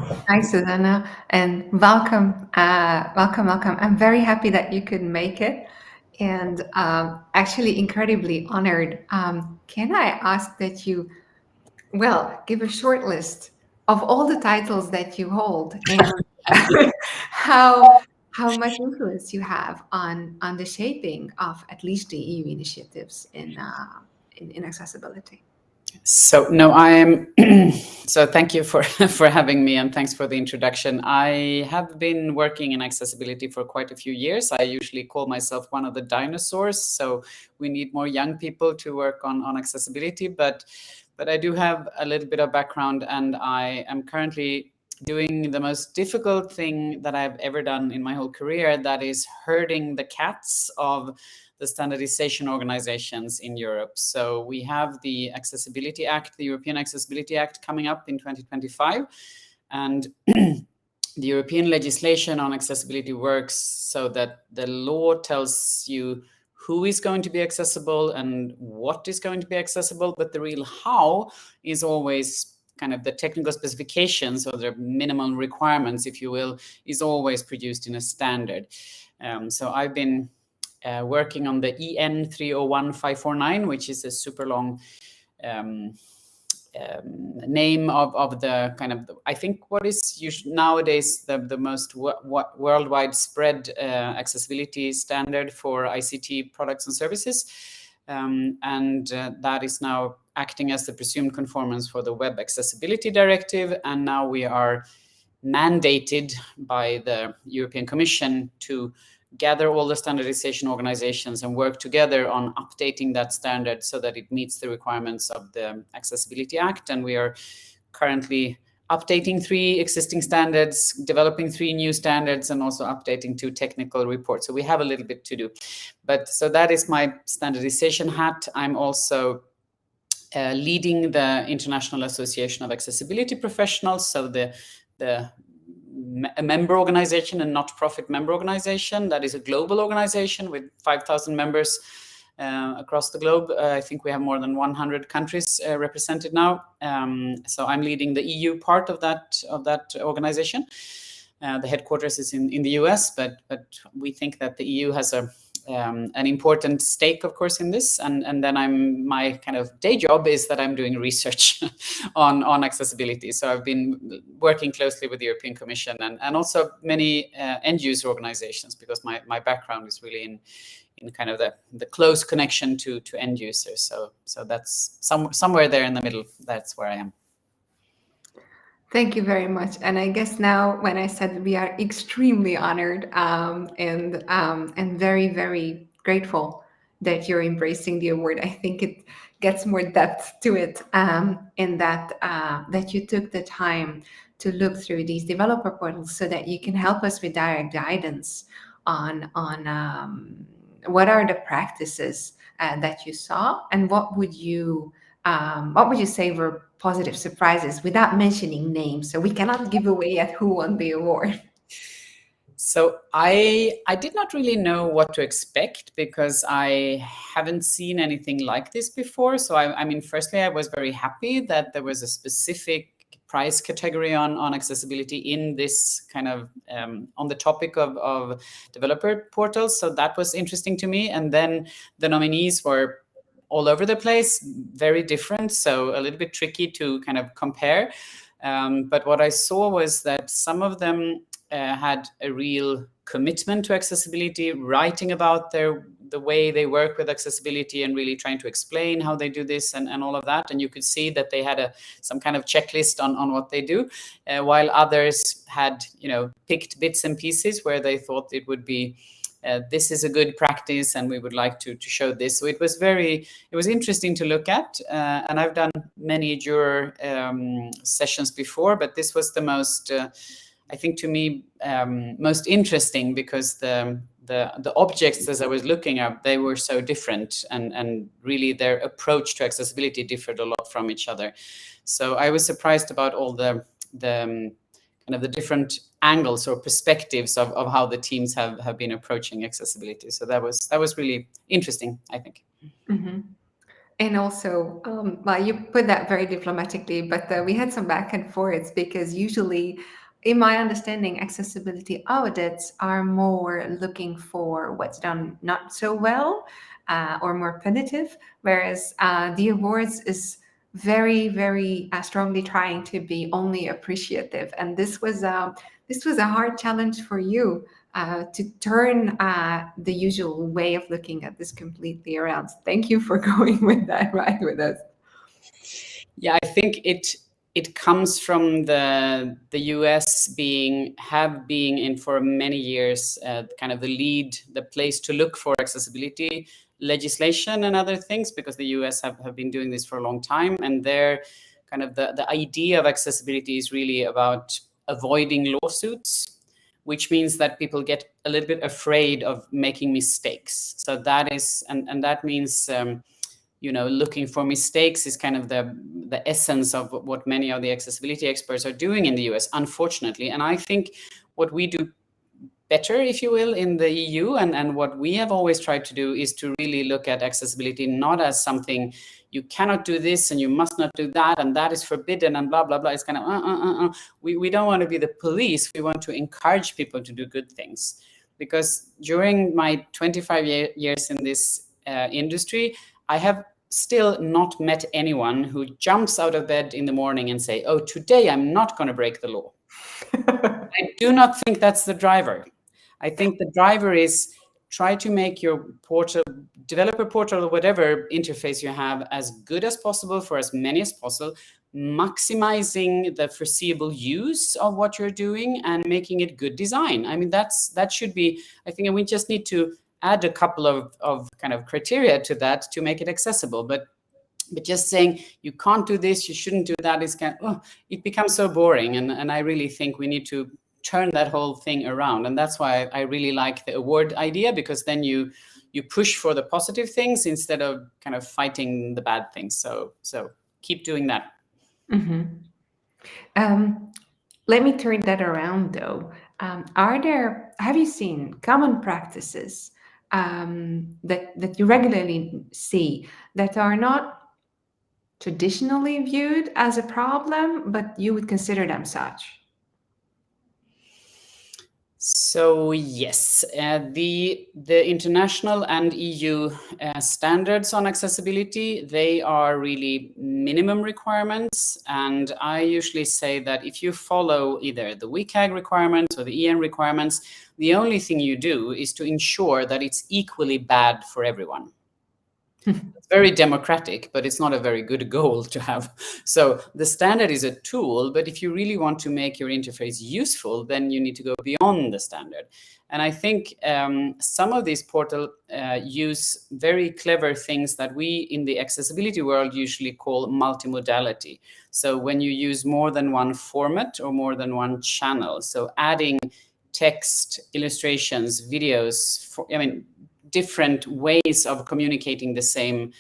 Hi, Susanna, and welcome, welcome. I'm very happy that you could make it, and actually incredibly honored. Can I ask that you, well, give a short list of all the titles that you hold and how how much influence you have on the shaping of at least the EU initiatives in accessibility? So no, I am. So thank you for for having me, and thanks for the introduction. I have been working in accessibility for quite a few years. I usually call myself one of the dinosaurs. So we need more young people to work on accessibility, but I do have a little bit of background, and I am currently doing the most difficult thing that I've ever done in my whole career. That is herding the cats of the standardization organizations in Europe. So we have the Accessibility Act, the European Accessibility Act, coming up in 2025. And the European legislation on accessibility works so that the law tells you who is going to be accessible and what is going to be accessible, but the real how is always kind of the technical specifications or the minimum requirements, if you will, is always produced in a standard. So I've been working on the EN 301549, which is a super long name of the kind of, I think what is nowadays the most worldwide spread accessibility standard for ICT products and services. And that is now acting as the presumed conformance for the Web Accessibility Directive. And now we are mandated by the European Commission to gather all the standardization organizations and work together on updating that standard so that it meets the requirements of the Accessibility Act. And we are currently updating 3 existing standards, developing 3 new standards, and also updating 2 technical reports. So we have a little bit to do. But so that is my standardization hat. I'm also leading the International Association of Accessibility Professionals, so a member organization, a not-profit member organization that is a global organization with 5,000 members across the globe. I think we have more than 100 countries represented now. So I'm leading the EU part of that organization. The headquarters is in the US, but we think that the EU has an important stake, of course, in this. And then my kind of day job is that I'm doing research on accessibility. So I've been working closely with the European Commission and also many end user organizations, because my background is really in kind of the close connection to end users. So that's somewhere there in the middle. That's where I am. Thank you very much. And I guess now, when I said we are extremely honored and very, very grateful that you're embracing the award, I think it gets more depth to it in that you took the time to look through these developer portals so that you can help us with direct guidance on what are the practices that you saw, and what would you say were positive surprises without mentioning names? So we cannot give away at who won the award. So I did not really know what to expect, because I haven't seen anything like this before. So I mean, firstly, I was very happy that there was a specific prize category on accessibility in this kind of on the topic of developer portals. So that was interesting to me. And then the nominees were all over the place, very different. So a little bit tricky to kind of compare. But what I saw was that some of them had a real commitment to accessibility, writing about the way they work with accessibility and really trying to explain how they do this and all of that. And you could see that they had some kind of checklist on what they do, while others had, picked bits and pieces where they thought it would be this is a good practice and we would like to show this. So it was interesting to look at. And I've done many juror sessions before, but this was the most, I think to me, most interesting, because the objects, as I was looking at, they were so different, and really their approach to accessibility differed a lot from each other. So I was surprised about all the kind of the different angles or perspectives of how the teams have been approaching accessibility. So that was really interesting, I think. Mm-hmm. And also, well, you put that very diplomatically, but we had some back and forths because usually, in my understanding, accessibility audits are more looking for what's done not so well or more punitive, whereas the awards is very, very strongly trying to be only appreciative. And this was a hard challenge for you to turn the usual way of looking at this completely around. Thank you for going with that ride with us. Yeah, I think it comes from the US being in for many years kind of the place to look for accessibility legislation and other things, because the US have been doing this for a long time, and their kind of the idea of accessibility is really about avoiding lawsuits, which means that people get a little bit afraid of making mistakes. So that is, and that means looking for mistakes is kind of the essence of what many of the accessibility experts are doing in the US, unfortunately. And I think what we do better, if you will, in the EU, and what we have always tried to do is to really look at accessibility not as something you cannot do this and you must not do that and that is forbidden and blah blah blah. It's kind of we don't want to be the police. We want to encourage people to do good things, because during my 25 years in this industry, I have still not met anyone who jumps out of bed in the morning and say, "Oh, today I'm not going to break the law." I do not think that's the driver. I think the driver is try to make your portal, developer portal, or whatever interface you have, as good as possible for as many as possible, maximizing the foreseeable use of what you're doing and making it good design. I mean, that should be, I think, and we just need to add a couple of kind of criteria to that to make it accessible. But just saying you can't do this, you shouldn't do that is kind of, it becomes so boring. And I really think we need to turn that whole thing around. And that's why I really like the award idea, because then you push for the positive things instead of kind of fighting the bad things. So keep doing that. Mm-hmm. Let me turn that around though. Have you seen common practices that you regularly see that are not traditionally viewed as a problem, but you would consider them such? So yes, the international and EU standards on accessibility, they are really minimum requirements. And I usually say that if you follow either the WCAG requirements or the EN requirements, the only thing you do is to ensure that it's equally bad for everyone. It's very democratic, but it's not a very good goal to have. So the standard is a tool, but if you really want to make your interface useful, then you need to go beyond the standard. And I think some of these portals use very clever things that we in the accessibility world usually call multimodality. So when you use more than one format or more than one channel, so adding text, illustrations, videos, different ways of communicating the same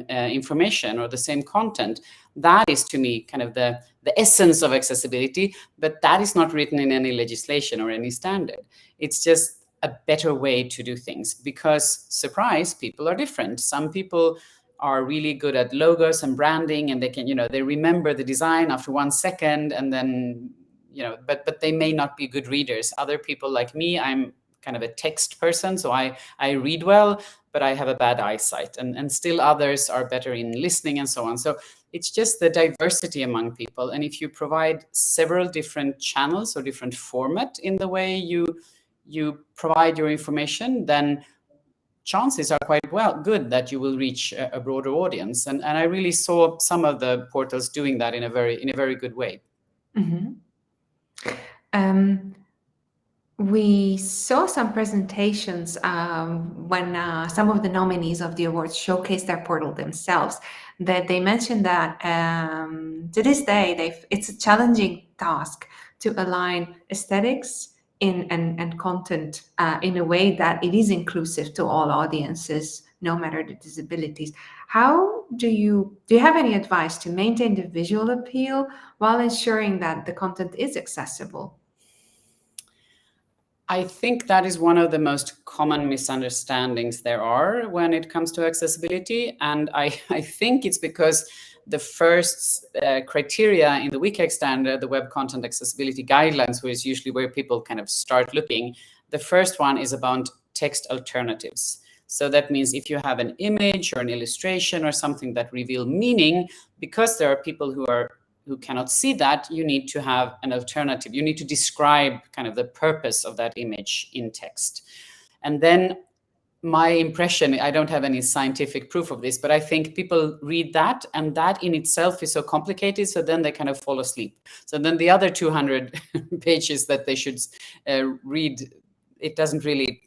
information or the same content. That is, to me, kind of the essence of accessibility, but that is not written in any legislation or any standard. It's just a better way to do things, because, surprise, people are different. Some people are really good at logos and branding, and they can, they remember the design after 1 second, and then, but they may not be good readers. Other people, like me, I'm kind of a text person, so I read well, but I have a bad eyesight, and still others are better in listening and so on. So it's just the diversity among people. And if you provide several different channels or different format in the way you provide your information, then chances are quite good that you will reach a broader audience. And I really saw some of the portals doing that in a very good way. Mm-hmm. We saw some presentations when some of the nominees of the awards showcased their portal themselves, that they mentioned that to this day it's a challenging task to align aesthetics and content in a way that it is inclusive to all audiences, no matter the disabilities. How do you have any advice to maintain the visual appeal while ensuring that the content is accessible? I think that is one of the most common misunderstandings there are when it comes to accessibility. And I think it's because the first criteria in the WCAG standard, the Web Content Accessibility Guidelines, which is usually where people kind of start looking, the first one is about text alternatives. So that means if you have an image or an illustration or something that reveal meaning, because there are people who cannot see that, you need to have an alternative. You need to describe kind of the purpose of that image in text. And then my impression, I don't have any scientific proof of this, but I think people read that, and that in itself is so complicated, so then they kind of fall asleep. So then the other 200 pages that they should read, it doesn't really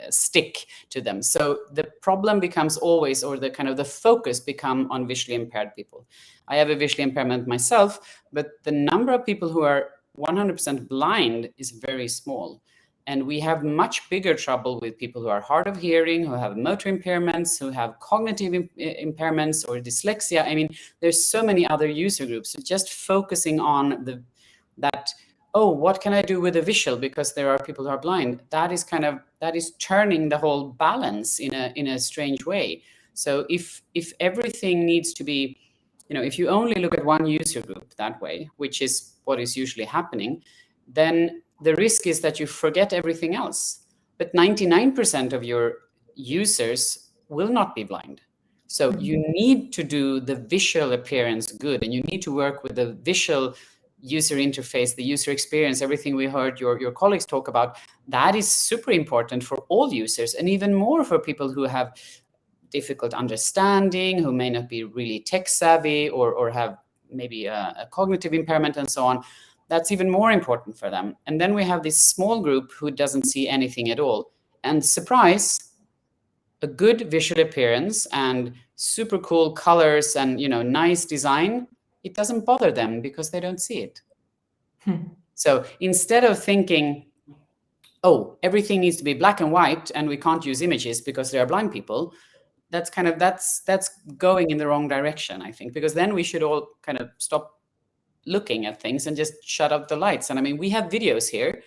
stick to them. So the problem becomes always, or the kind of the focus become on visually impaired people. I have a visual impairment myself, but the number of people who are 100% blind is very small. And we have much bigger trouble with people who are hard of hearing, who have motor impairments, who have cognitive impairments or dyslexia. I mean, there's so many other user groups. So just focusing on that, oh, what can I do with a visual because there are people who are blind? That is turning the whole balance in a strange way. So if everything needs to be, if you only look at one user group that way, which is what is usually happening, then the risk is that you forget everything else. But 99% of your users will not be blind. So you need to do the visual appearance good, and you need to work with the visual user interface, the user experience, everything we heard your colleagues talk about. That is super important for all users, and even more for people who have difficult understanding, who may not be really tech savvy or have maybe a cognitive impairment and so on. That's even more important for them. And then we have this small group who doesn't see anything at all. And surprise, a good visual appearance and super cool colors and nice design, it doesn't bother them because they don't see it. So instead of thinking, oh, everything needs to be black and white and we can't use images because there are blind people, that's going in the wrong direction, I think, because then we should all kind of stop looking at things and just shut up the lights. And I mean, we have videos here.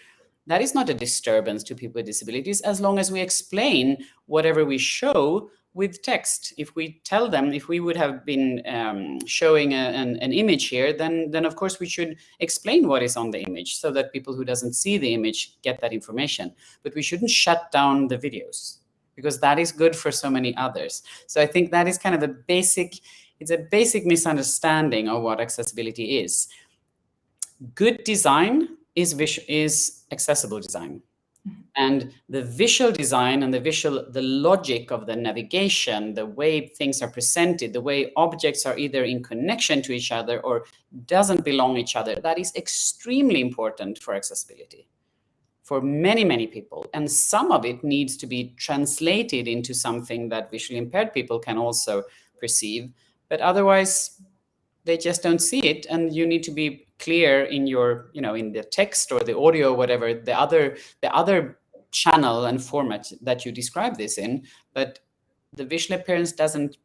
That is not a disturbance to people with disabilities as long as we explain whatever we show with text. If we tell them, if we would have been showing an image here, then of course we should explain what is on the image so that people who doesn't see the image get that information. But we shouldn't shut down the videos because that is good for so many others. So I think that is kind of it's a basic misunderstanding of what accessibility is. Good design is accessible design. And the visual design and the logic of the navigation, the way things are presented, the way objects are either in connection to each other or doesn't belong to each other, that is extremely important for accessibility for many, many people. And some of it needs to be translated into something that visually impaired people can also perceive. But otherwise, they just don't see it. And you need to be clear in your, in the text or the audio, whatever, the other channel and format that you describe this in. But the visual appearance doesn't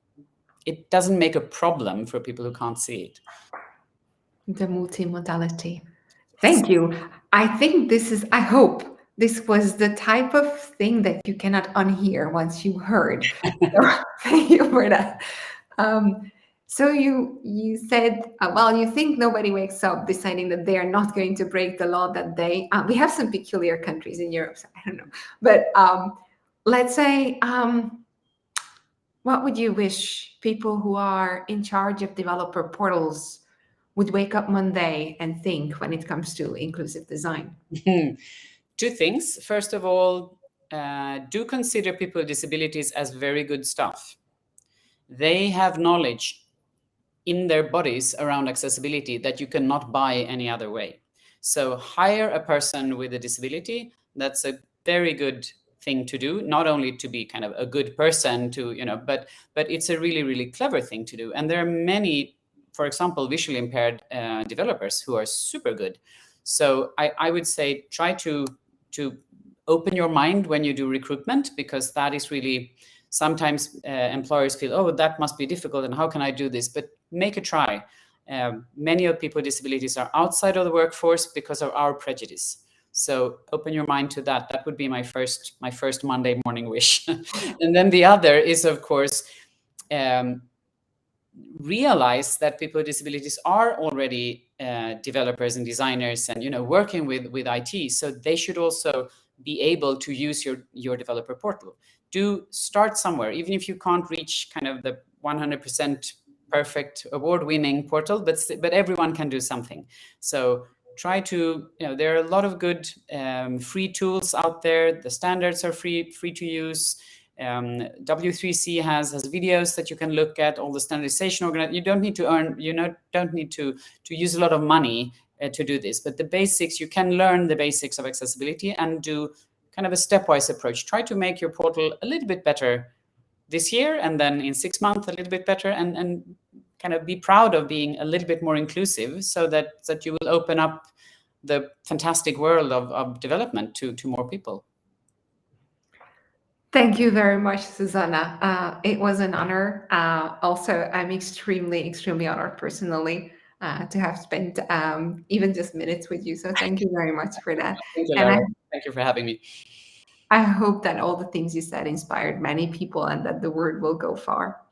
make a problem for people who can't see it. The multimodality. Thank you. I think I hope this was the type of thing that you cannot unhear once you heard. So, thank you for that. So you said, well, you think nobody wakes up deciding that they are not going to break the law that day. We have some peculiar countries in Europe, so I don't know. But let's say, what would you wish people who are in charge of developer portals would wake up Monday and think when it comes to inclusive design? Two things. First of all, do consider people with disabilities as very good staff. They have knowledge in their bodies around accessibility that you cannot buy any other way. So hire a person with a disability. That's a very good thing to do, not only to be kind of a good person but it's a really, really clever thing to do. And there are many, for example, visually impaired developers who are super good. So I would say try to open your mind when you do recruitment, because that is really, sometimes employers feel, oh, that must be difficult and how can I do this? But make a try. Many of people with disabilities are outside of the workforce because of our prejudice. So open your mind to that. That would be my first Monday morning wish. And then the other is, of course, um, realize that people with disabilities are already developers and designers and working with IT, so they should also be able to use your developer portal. Do start somewhere, even if you can't reach kind of the 100% perfect award-winning portal, but everyone can do something. So try to, there are a lot of good free tools out there. The standards are free to use. W3C has videos that you can look at. All the standardization you don't need to earn, don't need to use a lot of money to do this, but the basics, you can learn the basics of accessibility and do kind of a stepwise approach. Try to make your portal a little bit better this year, and then in 6 months a little bit better, and kind of be proud of being a little bit more inclusive, so that you will open up the fantastic world of development to more people. Thank you very much, Susanna. It was an honor. Also, I'm extremely, extremely honored personally to have spent even just minutes with you. So thank you very much for that. Thank you, And Lara. Thank you for having me. I hope that all the things you said inspired many people and that the word will go far.